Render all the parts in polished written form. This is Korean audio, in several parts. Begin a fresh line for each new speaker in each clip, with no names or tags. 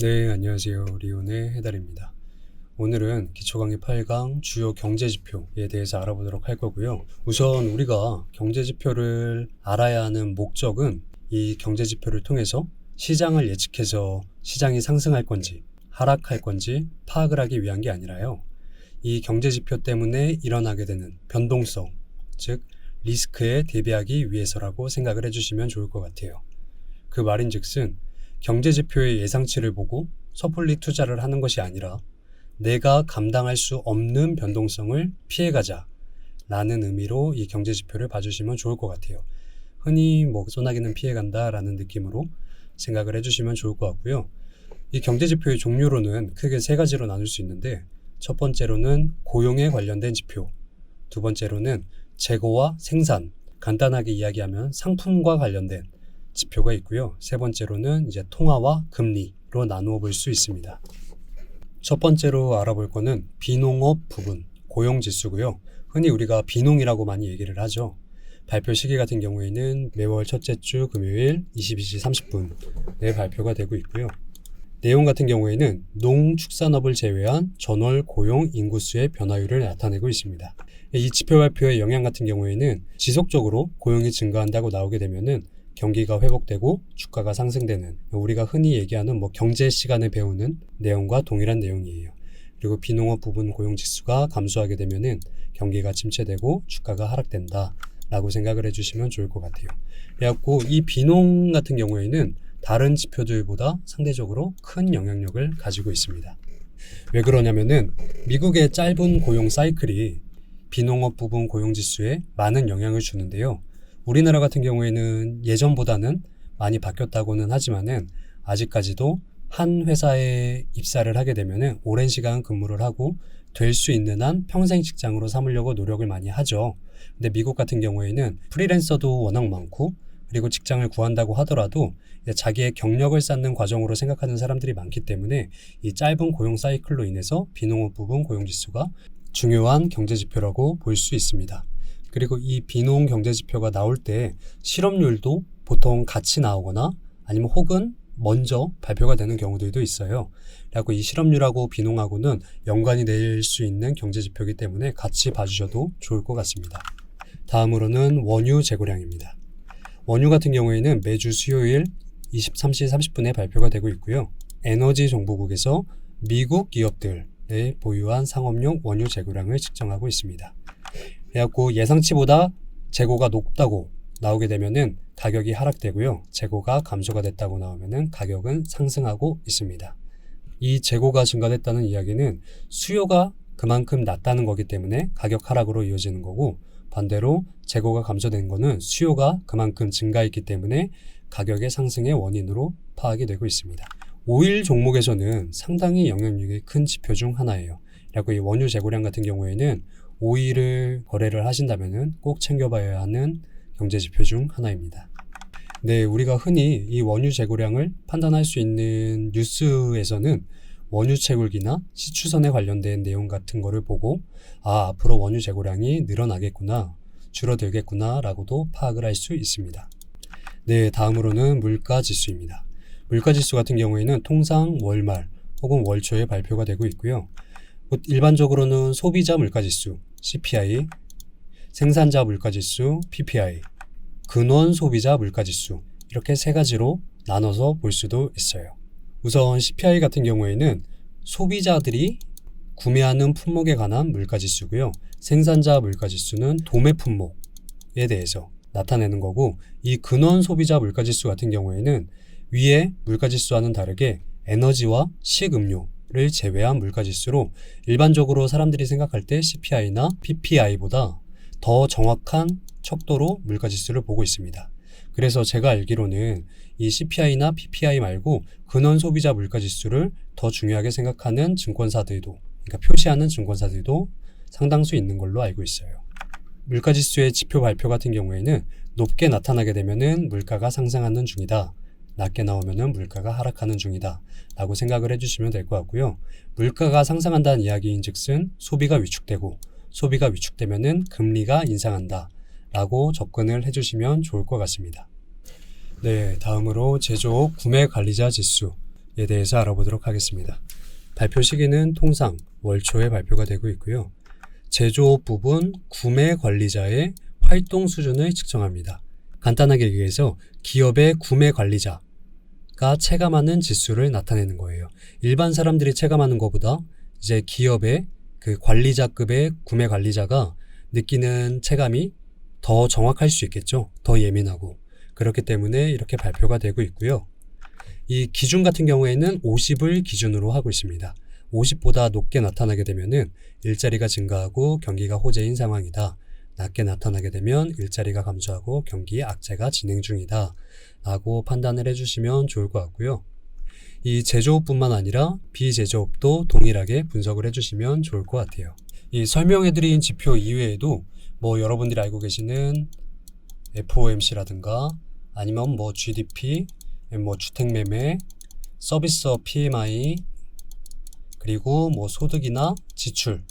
네, 안녕하세요. 리온의 해달입니다. 오늘은 기초강의 8강 주요 경제지표에 대해서 알아보도록 할 거고요. 우선 우리가 경제지표를 알아야 하는 목적은 이 경제지표를 통해서 시장을 예측해서 시장이 상승할 건지 하락할 건지 파악을 하기 위한 게 아니라요. 이 경제지표 때문에 일어나게 되는 변동성, 즉 리스크에 대비하기 위해서라고 생각을 해주시면 좋을 것 같아요. 그 말인즉슨 경제지표의 예상치를 보고 섣불리 투자를 하는 것이 아니라 내가 감당할 수 없는 변동성을 피해가자 라는 의미로 이 경제지표를 봐주시면 좋을 것 같아요. 흔히 소나기는 피해간다 라는 느낌으로 생각을 해주시면 좋을 것 같고요. 이 경제지표의 종류로는 크게 세 가지로 나눌 수 있는데, 첫 번째로는 고용에 관련된 지표, 두 번째로는 재고와 생산, 간단하게 이야기하면 상품과 관련된 지표가 있고요. 세 번째로는 이제 통화와 금리로 나누어 볼 수 있습니다. 첫 번째로 알아볼 거는 비농업 부분 고용지수고요. 흔히 우리가 비농이라고 많이 얘기를 하죠. 발표 시기 같은 경우에는 매월 첫째 주 금요일 22시 30분에 발표가 되고 있고요. 내용 같은 경우에는 농축산업을 제외한 전월 고용 인구수의 변화율을 나타내고 있습니다. 이 지표 발표의 영향 같은 경우에는 지속적으로 고용이 증가한다고 나오게 되면은 경기가 회복되고 주가가 상승되는, 우리가 흔히 얘기하는 경제 시간에 배우는 내용과 동일한 내용이에요. 그리고 비농업 부분 고용지수가 감소하게 되면은 경기가 침체되고 주가가 하락된다 라고 생각을 해주시면 좋을 것 같아요. 그래갖고 이 비농 같은 경우에는 다른 지표들보다 상대적으로 큰 영향력을 가지고 있습니다. 왜 그러냐면은 미국의 짧은 고용 사이클이 비농업 부분 고용지수에 많은 영향을 주는데요. 우리나라 같은 경우에는 예전보다는 많이 바뀌었다고는 하지만은 아직까지도 한 회사에 입사를 하게 되면은 오랜 시간 근무를 하고 될 수 있는 한 평생 직장으로 삼으려고 노력을 많이 하죠. 근데 미국 같은 경우에는 프리랜서도 워낙 많고, 그리고 직장을 구한다고 하더라도 자기의 경력을 쌓는 과정으로 생각하는 사람들이 많기 때문에 이 짧은 고용 사이클로 인해서 비농업 부분 고용지수가 중요한 경제지표라고 볼 수 있습니다. 그리고 이 비농 경제지표가 나올 때 실업률도 보통 같이 나오거나 아니면 혹은 먼저 발표가 되는 경우들도 있어요. 그래서 이 실업률하고 비농하고는 연관이 될 수 있는 경제지표이기 때문에 같이 봐주셔도 좋을 것 같습니다. 다음으로는 원유 재고량입니다. 원유 같은 경우에는 매주 수요일 23시 30분에 발표가 되고 있고요. 에너지 정보국에서 미국 기업들의 보유한 상업용 원유 재고량을 측정하고 있습니다. 그래갖고 예상치보다 재고가 높다고 나오게 되면은 가격이 하락되고요. 재고가 감소가 됐다고 나오면은 가격은 상승하고 있습니다. 이 재고가 증가됐다는 이야기는 수요가 그만큼 낮다는 거기 때문에 가격 하락으로 이어지는 거고, 반대로 재고가 감소된 거는 수요가 그만큼 증가했기 때문에 가격의 상승의 원인으로 파악이 되고 있습니다. 오일 종목에서는 상당히 영향력이 큰 지표 중 하나예요. 그래갖고 이 원유 재고량 같은 경우에는 오일을 거래를 하신다면은 꼭 챙겨봐야 하는 경제지표 중 하나입니다. 네, 우리가 흔히 이 원유 재고량을 판단할 수 있는 뉴스에서는 원유 채굴기나 시추선에 관련된 내용 같은 거를 보고 앞으로 원유 재고량이 늘어나겠구나, 줄어들겠구나 라고도 파악을 할 수 있습니다. 네, 다음으로는 물가지수입니다. 물가지수 같은 경우에는 통상 월말 혹은 월초에 발표가 되고 있고요. 일반적으로는 소비자 물가지수 CPI, 생산자 물가지수 PPI, 근원 소비자 물가지수, 이렇게 세 가지로 나눠서 볼 수도 있어요. 우선 CPI 같은 경우에는 소비자들이 구매하는 품목에 관한 물가지수고요. 생산자 물가지수는 도매 품목에 대해서 나타내는 거고, 이 근원 소비자 물가지수 같은 경우에는 위에 물가지수와는 다르게 에너지와 식음료를 제외한 물가지수로 일반적으로 사람들이 생각할 때 CPI나 PPI보다 더 정확한 척도로 물가지수를 보고 있습니다. 그래서 제가 알기로는 이 CPI나 PPI 말고 근원 소비자 물가지수를 더 중요하게 생각하는 증권사들도, 그러니까 표시하는 증권사들도 상당수 있는 걸로 알고 있어요. 물가지수의 지표 발표 같은 경우에는 높게 나타나게 되면은 물가가 상승하는 중이다, 낮게 나오면은 물가가 하락하는 중이다 라고 생각을 해주시면 될 것 같고요. 물가가 상승한다는 이야기인 즉슨 소비가 위축되고, 소비가 위축되면은 금리가 인상한다 라고 접근을 해주시면 좋을 것 같습니다. 네, 다음으로 제조업 구매관리자 지수, 지표에 대해서 알아보도록 하겠습니다. 발표 시기는 통상 월초에 발표가 되고 있고요. 제조업 부분 구매 관리자의 활동 수준을 측정합니다. 간단하게 얘기해서 기업의 구매 관리자가 체감하는 지수를 나타내는 거예요. 일반 사람들이 체감하는 것보다 이제 기업의 그 관리자급의 구매 관리자가 느끼는 체감이 더 정확할 수 있겠죠. 더 예민하고. 그렇기 때문에 이렇게 발표가 되고 있고요. 이 기준 같은 경우에는 50을 기준으로 하고 있습니다. 50보다 높게 나타나게 되면은 일자리가 증가하고 경기가 호재인 상황이다. 낮게 나타나게 되면 일자리가 감소하고 경기 악재가 진행 중이다. 라고 판단을 해주시면 좋을 것 같고요. 이 제조업뿐만 아니라 비제조업도 동일하게 분석을 해주시면 좋을 것 같아요. 이 설명해드린 지표 이외에도 뭐 여러분들이 알고 계시는 FOMC라든가 아니면 뭐 GDP, 뭐 주택매매, 서비스업 PMI, 그리고 뭐 소득이나 지출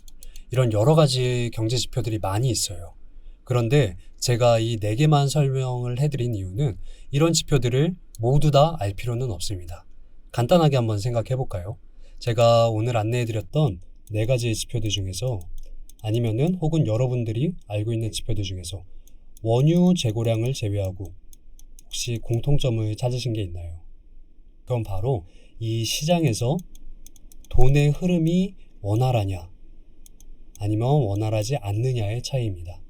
이런 여러 가지 경제 지표들이 많이 있어요. 그런데 제가 이 4개만 설명을 해드린 이유는 이런 지표들을 모두 다 알 필요는 없습니다. 간단하게 한번 생각해 볼까요? 제가 오늘 안내해드렸던 4가지의 지표들 중에서 아니면은 혹은 여러분들이 알고 있는 지표들 중에서 원유 재고량을 제외하고 혹시 공통점을 찾으신 게 있나요? 그건 바로 이 시장에서 돈의 흐름이 원활하냐 아니면 원활하지 않느냐의 차이입니다.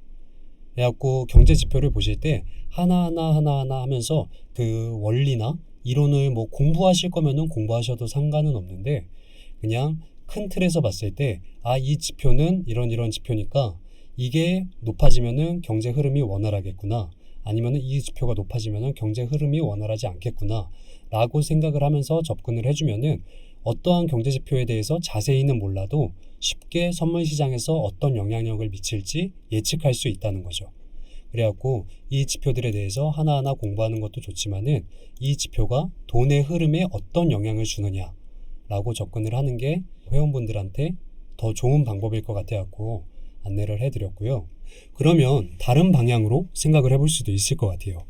그래갖고 경제 지표를 보실 때 하나하나 하면서 그 원리나 이론을 뭐 공부하실 거면은 공부하셔도 상관은 없는데 그냥 큰 틀에서 봤을 때 이 지표는 이런 지표니까 이게 높아지면은 경제 흐름이 원활하겠구나 아니면은 이 지표가 높아지면은 경제 흐름이 원활하지 않겠구나 라고 생각을 하면서 접근을 해주면은 어떠한 경제 지표에 대해서 자세히는 몰라도 쉽게 선물 시장에서 어떤 영향력을 미칠지 예측할 수 있다는 거죠. 그래갖고 이 지표들에 대해서 하나하나 공부하는 것도 좋지만은 이 지표가 돈의 흐름에 어떤 영향을 주느냐 라고 접근을 하는 게 회원분들한테 더 좋은 방법일 것 같아갖고 안내를 해드렸고요. 그러면 다른 방향으로 생각을 해볼 수도 있을 것 같아요.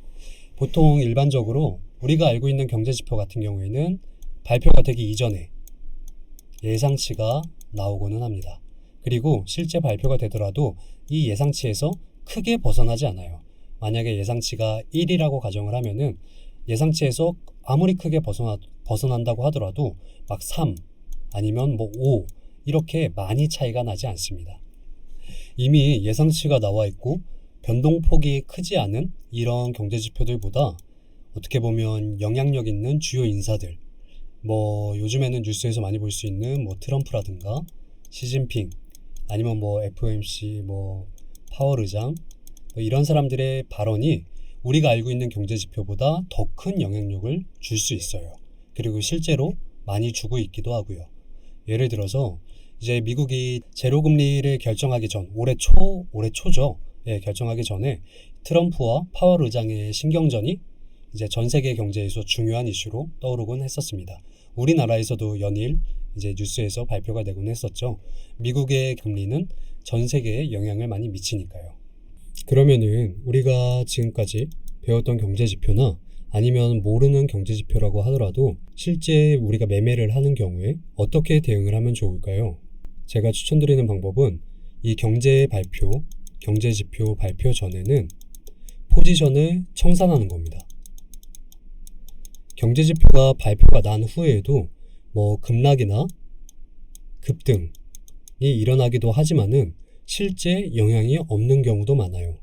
보통 일반적으로 우리가 알고 있는 경제지표 같은 경우에는 발표가 되기 이전에 예상치가 나오고는 합니다. 그리고 실제 발표가 되더라도 이 예상치에서 크게 벗어나지 않아요. 만약에 예상치가 1이라고 가정을 하면은 예상치에서 아무리 크게 벗어난다고 하더라도 막 3 아니면 뭐 5 이렇게 많이 차이가 나지 않습니다. 이미 예상치가 나와 있고 변동폭이 크지 않은 이런 경제지표들보다 어떻게 보면 영향력 있는 주요 인사들 뭐 요즘에는 뉴스에서 많이 볼 수 있는 뭐 트럼프라든가 시진핑 아니면 뭐 FOMC 뭐 파월 의장 뭐 이런 사람들의 발언이 우리가 알고 있는 경제지표보다 더 큰 영향력을 줄 수 있어요. 그리고 실제로 많이 주고 있기도 하고요. 예를 들어서 이제 미국이 제로금리를 결정하기 전 올해 초죠. 예, 결정하기 전에 트럼프와 파월 의장의 신경전이 이제 전 세계 경제에서 중요한 이슈로 떠오르곤 했었습니다. 우리나라에서도 연일 이제 뉴스에서 발표가 되곤 했었죠. 미국의 금리는 전 세계에 영향을 많이 미치니까요. 그러면은 우리가 지금까지 배웠던 경제지표나 아니면 모르는 경제지표라고 하더라도 실제 우리가 매매를 하는 경우에 어떻게 대응을 하면 좋을까요? 제가 추천드리는 방법은 이 경제지표 발표 전에는 포지션을 청산하는 겁니다. 경제지표가 발표가 난 후에도 뭐 급락이나 급등이 일어나기도 하지만은 실제 영향이 없는 경우도 많아요.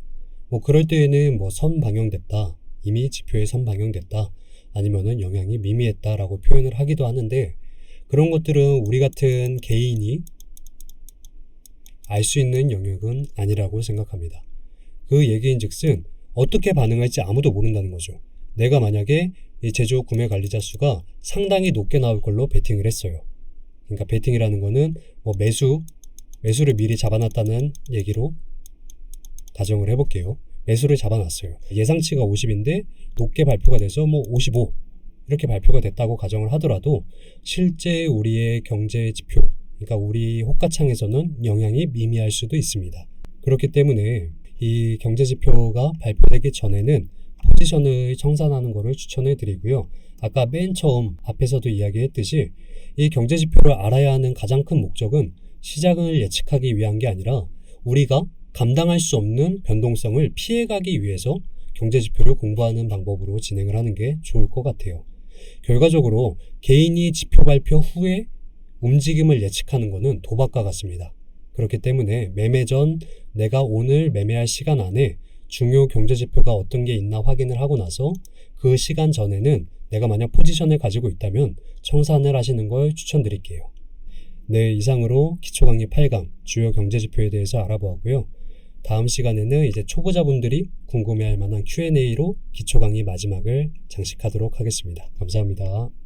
뭐 그럴 때에는 뭐 선 반영됐다, 이미 지표에 선 반영됐다, 아니면은 영향이 미미했다라고 표현을 하기도 하는데 그런 것들은 우리 같은 개인이 알 수 있는 영역은 아니라고 생각합니다. 그 얘기인즉슨 어떻게 반응할지 아무도 모른다는 거죠. 내가 만약에 이 제조업 구매 관리자 수가 상당히 높게 나올 걸로 베팅을 했어요. 그러니까 베팅이라는 거는 뭐 매수를 미리 잡아놨다는 얘기로 가정을 해볼게요. 매수를 잡아놨어요. 예상치가 50인데 높게 발표가 돼서 뭐 55 이렇게 발표가 됐다고 가정을 하더라도 실제 우리의 경제 지표, 그러니까 우리 호가창에서는 영향이 미미할 수도 있습니다. 그렇기 때문에 이 경제 지표가 발표되기 전에는 포지션을 청산하는 것을 추천해 드리고요. 아까 맨 처음 앞에서도 이야기했듯이 이 경제지표를 알아야 하는 가장 큰 목적은 시장을 예측하기 위한 게 아니라 우리가 감당할 수 없는 변동성을 피해가기 위해서 경제지표를 공부하는 방법으로 진행을 하는 게 좋을 것 같아요. 결과적으로 개인이 지표 발표 후에 움직임을 예측하는 것은 도박과 같습니다. 그렇기 때문에 매매 전 내가 오늘 매매할 시간 안에 중요 경제지표가 어떤 게 있나 확인을 하고 나서 그 시간 전에는 내가 만약 포지션을 가지고 있다면 청산을 하시는 걸 추천드릴게요. 네, 이상으로 기초강의 8강 주요 경제지표에 대해서 알아보았고요. 다음 시간에는 이제 초보자분들이 궁금해할 만한 Q&A로 기초강의 마지막을 장식하도록 하겠습니다. 감사합니다.